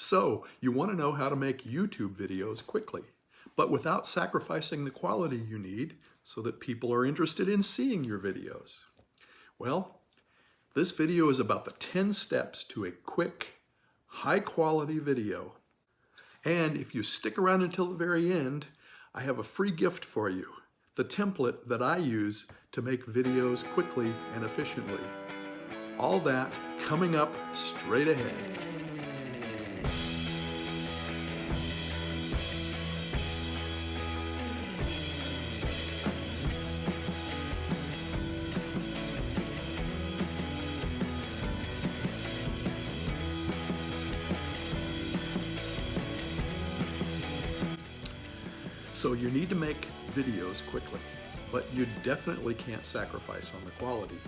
So you want to know how to make YouTube videos quickly, but without sacrificing the quality you need so that people are interested in seeing your videos. Well, this video is about the 10 steps to a quick, high-quality video. And if you stick around until the very end, I have a free gift for you, the template that I use to make videos quickly and efficiently. All that coming up straight ahead. So you need to make videos quickly, but you definitely can't sacrifice on the quality.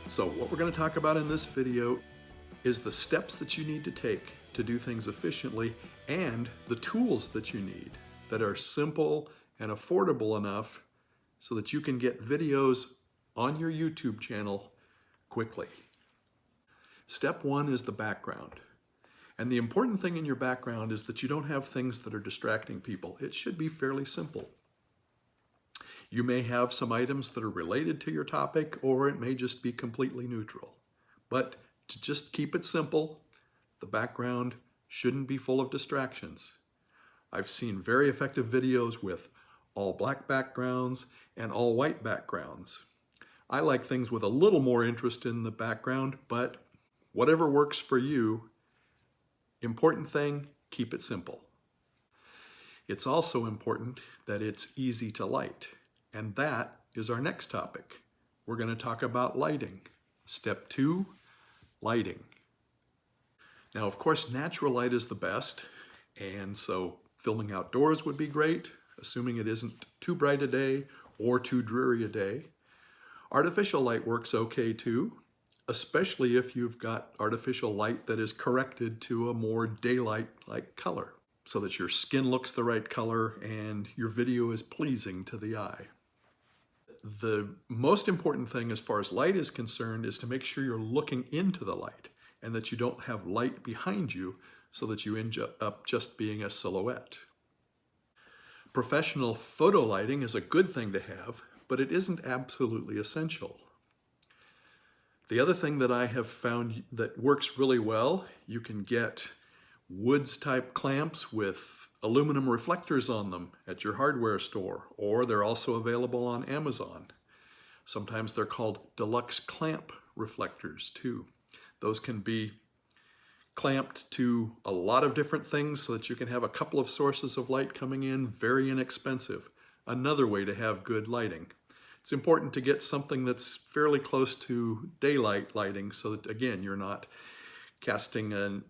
So what we're going to talk about in this video is the steps that you need to take to do things efficiently and the tools that you need that are simple and affordable enough so that you can get videos on your YouTube channel quickly. Step one is the background. And the important thing in your background is that you don't have things that are distracting people. It should be fairly simple. You may have some items that are related to your topic, or it may just be completely neutral. But to just keep it simple, the background shouldn't be full of distractions. I've seen very effective videos with all black backgrounds and all white backgrounds. I like things with a little more interest in the background, but whatever works for you. Important thing, keep it simple. It's also important that it's easy to light, and that is our next topic. We're going to talk about lighting. Step two, lighting. Now, of course, natural light is the best, and so filming outdoors would be great, assuming it isn't too bright a day or too dreary a day. Artificial light works okay too, especially if you've got artificial light that is corrected to a more daylight-like color so that your skin looks the right color and your video is pleasing to the eye. The most important thing as far as light is concerned is to make sure you're looking into the light and that you don't have light behind you so that you end up just being a silhouette. Professional photo lighting is a good thing to have, but it isn't absolutely essential. The other thing that I have found that works really well, you can get woods type clamps with aluminum reflectors on them at your hardware store, or they're also available on Amazon. Sometimes they're called deluxe clamp reflectors too. Those can be clamped to a lot of different things so that you can have a couple of sources of light coming in, very inexpensive. Another way to have good lighting. It's important to get something that's fairly close to daylight lighting so that, again, you're not casting an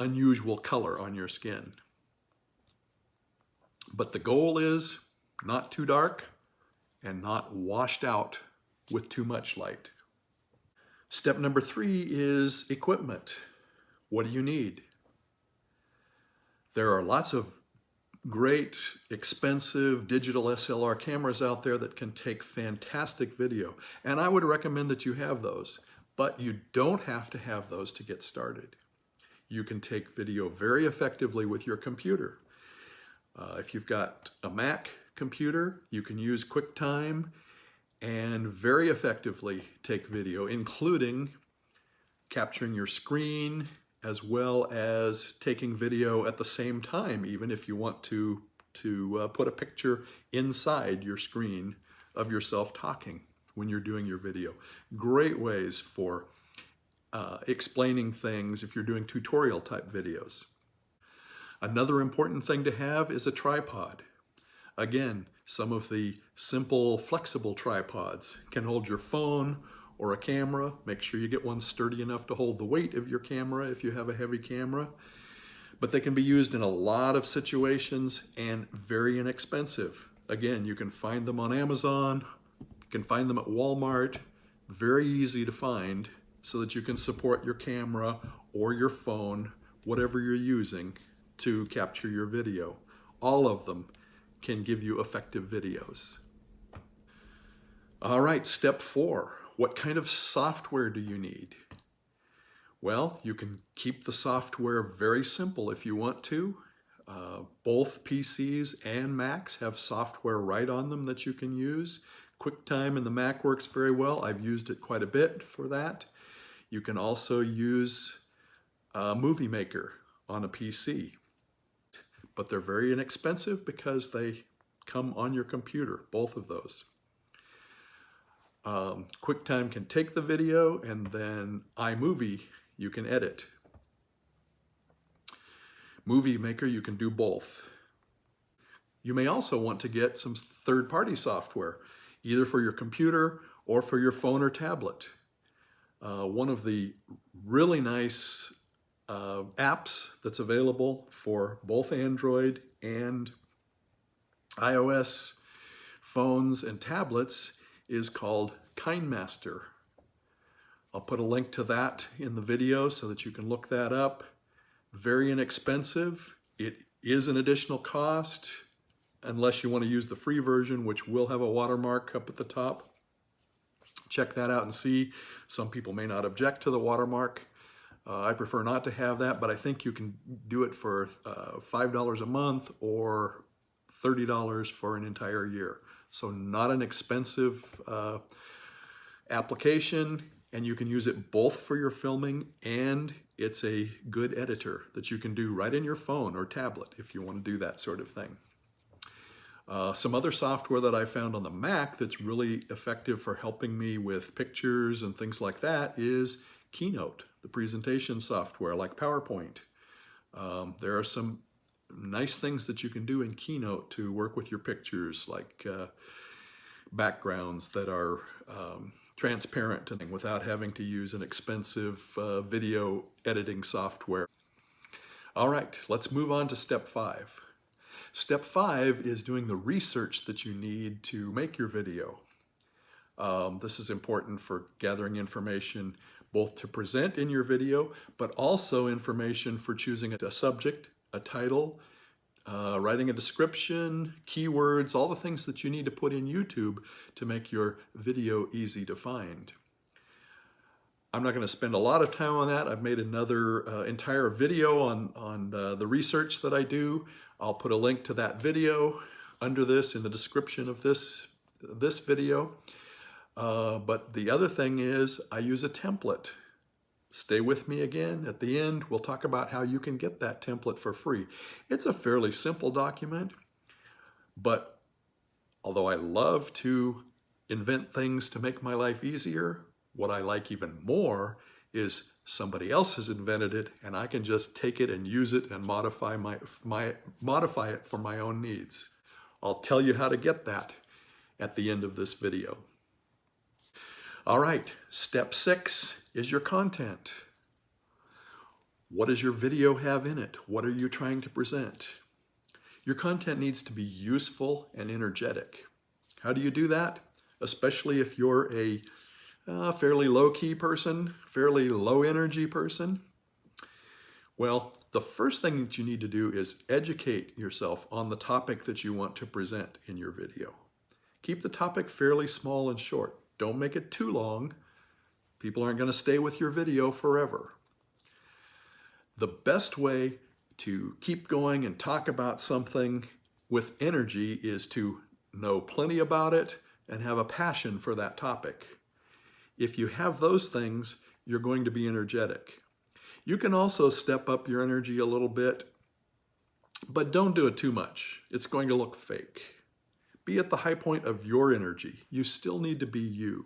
unusual color on your skin. But the goal is not too dark and not washed out with too much light. Step number three is equipment. What do you need? There are lots of great, expensive digital SLR cameras out there that can take fantastic video. And I would recommend that you have those, but you don't have to have those to get started. You can take video very effectively with your computer. If you've got a Mac computer, you can use QuickTime and very effectively take video, including capturing your screen, as well as taking video at the same time, even if you want to put a picture inside your screen of yourself talking when you're doing your video. Great ways for explaining things if you're doing tutorial type videos. Another important thing to have is a tripod. Again, some of the simple, flexible tripods can hold your phone or a camera. Make sure you get one sturdy enough to hold the weight of your camera if you have a heavy camera. But they can be used in a lot of situations and very inexpensive. Again, you can find them on Amazon, you can find them at Walmart, very easy to find so that you can support your camera or your phone, whatever you're using to capture your video. All of them can give you effective videos. All right, step four. What kind of software do you need? Well, you can keep the software very simple if you want to. Both PCs and Macs have software right on them that you can use. QuickTime in the Mac works very well. I've used it quite a bit for that. You can also use Movie Maker on a PC, but they're very inexpensive because they come on your computer, both of those. QuickTime can take the video, and then iMovie you can edit. Movie Maker, you can do both. You may also want to get some third-party software, either for your computer or for your phone or tablet. One of the really nice apps that's available for both Android and iOS phones and tablets is called Kinemaster. I'll put a link to that in the video so that you can look that up. Very inexpensive. It is an additional cost unless you want to use the free version, which will have a watermark up at the top. Check that out and see. Some people may not object to the watermark. I prefer not to have that, but I think you can do it for $5 a month or $30 for an entire year. So not an expensive application, and you can use it both for your filming, and it's a good editor that you can do right in your phone or tablet if you want to do that sort of thing. Some other software that I found on the Mac that's really effective for helping me with pictures and things like that is Keynote, the presentation software like PowerPoint. There are some nice things that you can do in Keynote to work with your pictures, like backgrounds that are transparent and without having to use an expensive video editing software. All right, let's move on to step 5. Step 5 is doing the research that you need to make your video. This is important for gathering information both to present in your video, but also information for choosing a subject, a title, writing a description, keywords, all the things that you need to put in YouTube to make your video easy to find. I'm not going to spend a lot of time on that. I've made another entire video on the research that I do. I'll put a link to that video under this in the description of this video. But the other thing is I use a template. Stay with me again. At the end, we'll talk about how you can get that template for free. It's a fairly simple document, but although I love to invent things to make my life easier, what I like even more is somebody else has invented it and I can just take it and use it and modify it for my own needs. I'll tell you how to get that at the end of this video. All right, step 6 is your content. What does your video have in it? What are you trying to present? Your content needs to be useful and energetic. How do you do that? Especially if you're a fairly low-key person, fairly low-energy person. Well, the first thing that you need to do is educate yourself on the topic that you want to present in your video. Keep the topic fairly small and short. Don't make it too long. People aren't going to stay with your video forever. The best way to keep going and talk about something with energy is to know plenty about it and have a passion for that topic. If you have those things, you're going to be energetic. You can also step up your energy a little bit, but don't do it too much. It's going to look fake. Be at the high point of your energy. You still need to be you.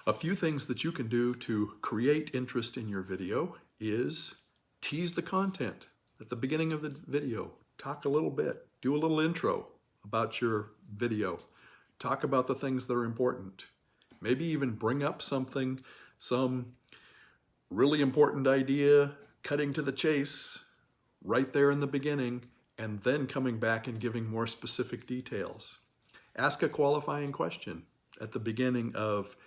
A few things that you can do to create interest in your video is tease the content. At the beginning of the video, talk a little bit, do a little intro about your video. Talk about the things that are important. Maybe even bring up something, some really important idea, cutting to the chase right there in the beginning, and then coming back and giving more specific details. Ask a qualifying question at the beginning of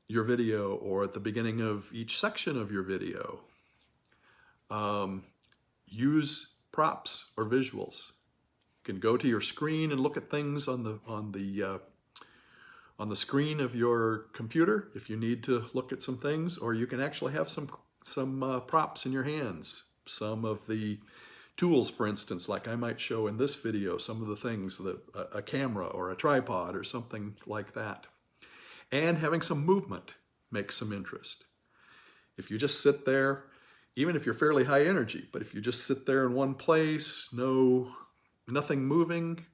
your video or at the beginning of each section of your video. Use props or visuals. You can go to your screen and look at things on the on the screen of your computer if you need to look at some things, or you can actually have some props in your hands. Some of the tools, for instance, like I might show in this video, some of the things that a camera or a tripod or something like that. And having some movement makes some interest. If you just sit there, even if you're fairly high energy, but if you just sit there in one place, nothing moving,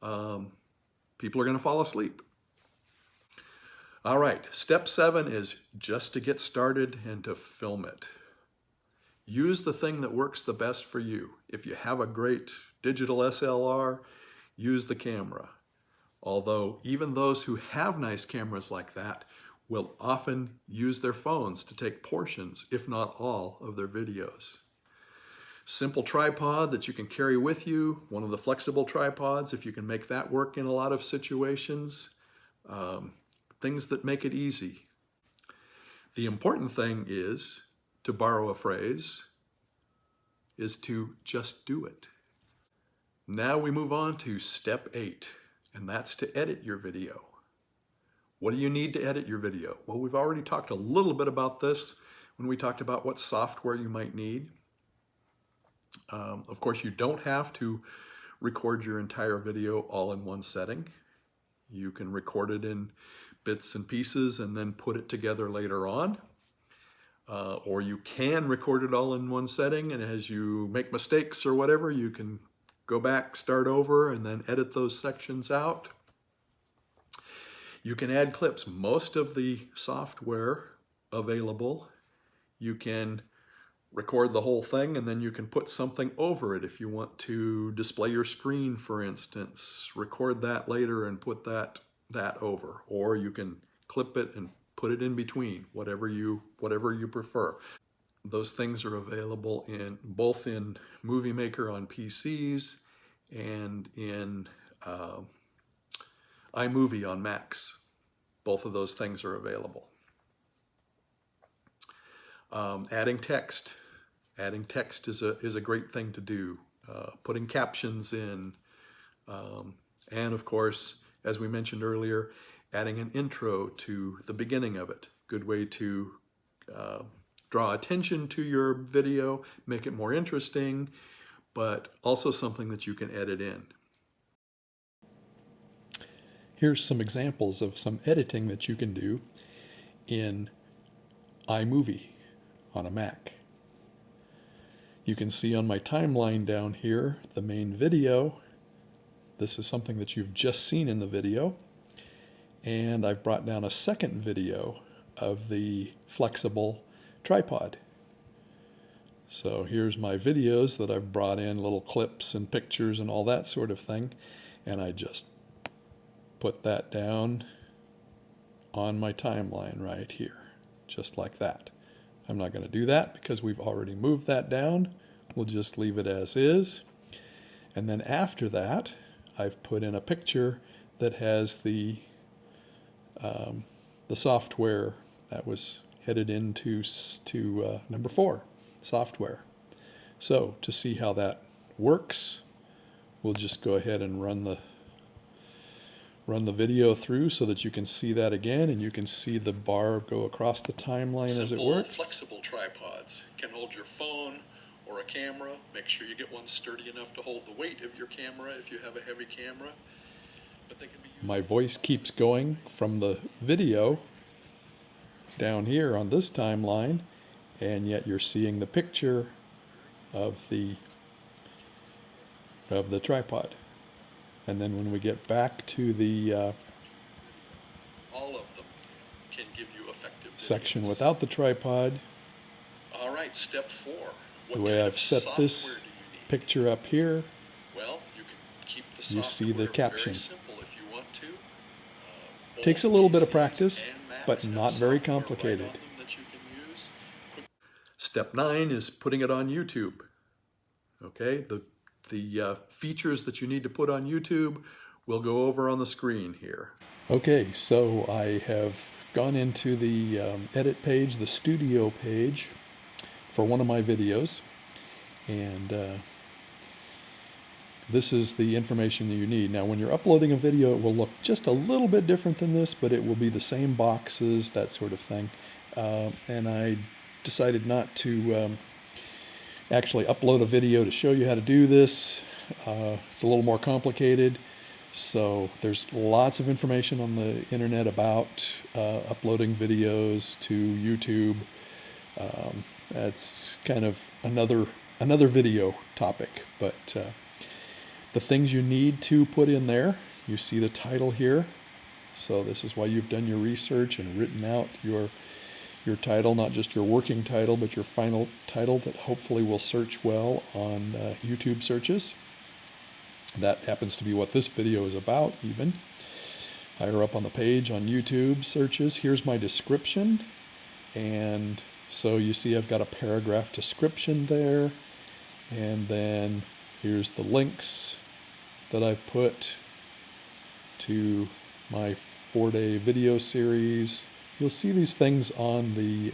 people are going to fall asleep. All right, step 7 is just to get started and to film it. Use the thing that works the best for you. If you have a great digital SLR, use the camera. Although even those who have nice cameras like that will often use their phones to take portions, if not all, of their videos. Simple tripod that you can carry with you, one of the flexible tripods, if you can make that work in a lot of situations, things that make it easy. The important thing is, to borrow a phrase, is to just do it. Now we move on to step 8, and that's to edit your video. What do you need to edit your video? Well, we've already talked a little bit about this when we talked about what software you might need. Of course, you don't have to record your entire video all in one setting. You can record it in bits and pieces and then put it together later on. Or you can record it all in one setting, and as you make mistakes or whatever, you can go back, start over, and then edit those sections out. You can add clips. Most of the software available, you can record the whole thing and then you can put something over it if you want to display your screen, for instance. Record that later and put that over. Or you can clip it and put it in between, whatever you prefer. Those things are available both in Movie Maker on PCs and in iMovie on Macs. Both of those things are available. Adding text. Adding text is a great thing to do. Putting captions in. And of course, as we mentioned earlier, adding an intro to the beginning of it. Good way to draw attention to your video, make it more interesting, but also something that you can edit in. Here's some examples of some editing that you can do in iMovie on a Mac. You can see on my timeline down here the main video. This is something that you've just seen in the video. And I've brought down a second video of the flexible tripod. So here's my videos that I've brought in, little clips and pictures and all that sort of thing. And I just put that down on my timeline right here, just like that. I'm not going to do that because we've already moved that down. We'll just leave it as is. And then after that, I've put in a picture that has the software that was headed into number 4, software. So to see how that works, we'll just go ahead and run the video through so that you can see that again, and you can see the bar go across the timeline as it works. Simple, flexible tripods can hold your phone or a camera. Make sure you get one sturdy enough to hold the weight of your camera if you have a heavy camera. But they can be used. My voice keeps going from the video down here on this timeline, and yet you're seeing the picture of the tripod. And then when we get back to the all of them can give you effective section videos without the tripod. All right, step 4. The way I've set this picture up here, well, you can keep the software, you see the caption. Very simple if you want to. Takes a little bit of practice, but not very complicated. Step 9 is putting it on YouTube. Okay, the features that you need to put on YouTube we'll go over on the screen here. Okay, so I have gone into the edit page, the studio page for one of my videos, and this is the information that you need. Now, when you're uploading a video, it will look just a little bit different than this, but it will be the same boxes, that sort of thing. And I decided not to actually upload a video to show you how to do this. It's a little more complicated. So there's lots of information on the internet about uploading videos to YouTube. That's kind of another video topic, but the things you need to put in there, you see the title here. So this is why you've done your research and written out your title, not just your working title, but your final title that hopefully will search well on YouTube searches. That happens to be what this video is about, even. Higher up on the page on YouTube searches, here's my description. And so you see I've got a paragraph description there. And then here's the links that I've put to my 4-day video series. You'll see these things on the,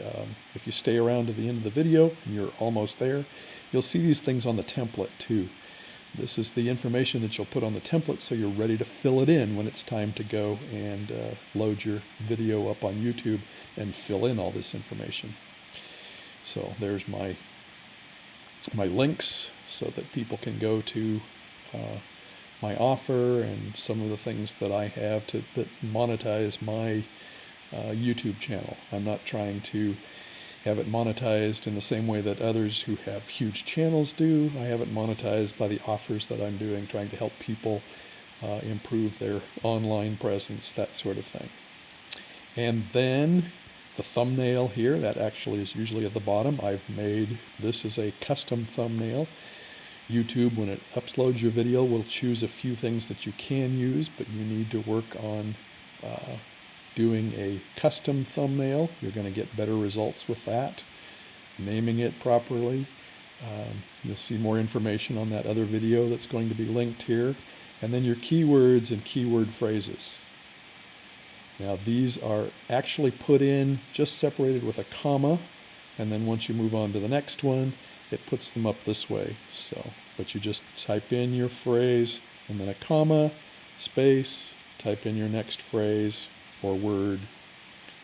if you stay around to the end of the video and you're almost there, you'll see these things on the template too. This is the information that you'll put on the template so you're ready to fill it in when it's time to go and load your video up on YouTube and fill in all this information. So there's my links so that people can go to my offer and some of the things that I have that monetize my YouTube channel. I'm not trying to have it monetized in the same way that others who have huge channels do. I have it monetized by the offers that I'm doing, trying to help people improve their online presence, that sort of thing. And then the thumbnail here, that actually is usually at the bottom. I've made this as a custom thumbnail. YouTube, when it uploads your video, will choose a few things that you can use, but you need to work on doing a custom thumbnail. You're going to get better results with that. Naming it properly. You'll see more information on that other video that's going to be linked here. And then your keywords and keyword phrases. Now these are actually put in just separated with a comma, and then once you move on to the next one, it puts them up this way. So, but you just type in your phrase and then a comma, space, type in your next phrase or word.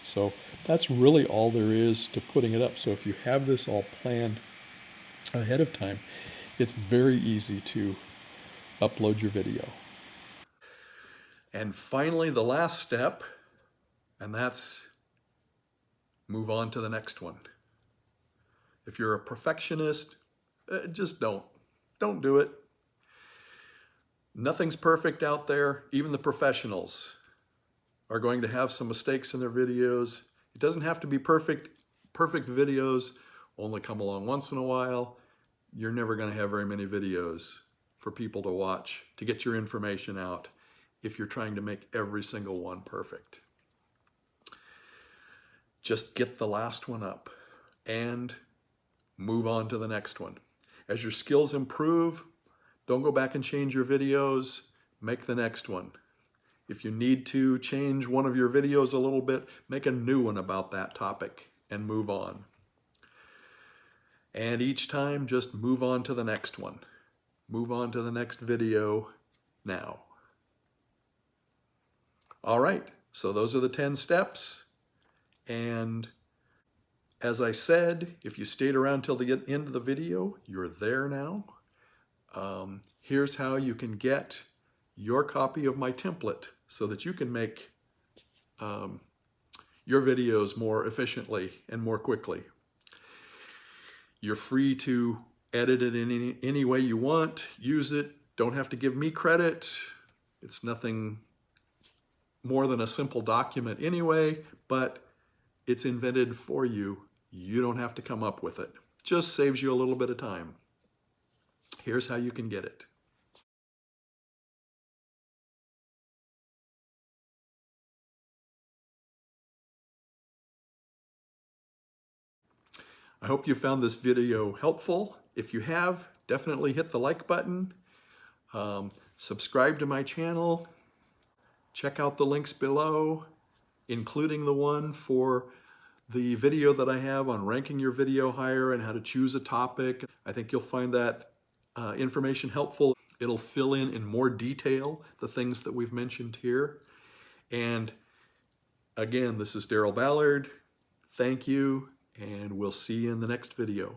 So that's really all there is to putting it up. So if you have this all planned ahead of time, it's very easy to upload your video. And finally, the last step, and that's move on to the next one. If you're a perfectionist, just don't do it. Nothing's perfect out there. Even the professionals are going to have some mistakes in their videos. It doesn't have to be perfect. Perfect videos only come along once in a while. You're never going to have very many videos for people to watch to get your information out if you're trying to make every single one perfect. Just get the last one up and move on to the next one. As your skills improve, don't go back and change your videos. Make the next one. If you need to change one of your videos a little bit, make a new one about that topic and move on. And each time, just move on to the next one. Move on to the next video now. All right, so those are the 10 steps. And as I said, if you stayed around till the end of the video, you're there now. Here's how you can get your copy of my template so that you can make your videos more efficiently and more quickly. You're free to edit it in any way you want, use it. Don't have to give me credit. It's nothing more than a simple document anyway, but it's invented for you. You don't have to come up with it. Just saves you a little bit of time. Here's how you can get it. I hope you found this video helpful. If you have, definitely hit the like button. Subscribe to my channel. Check out the links below, including the one for the video that I have on ranking your video higher and how to choose a topic. I think you'll find that information helpful. It'll fill in more detail the things that we've mentioned here. And again, this is Daryl Ballard. Thank you, and we'll see you in the next video.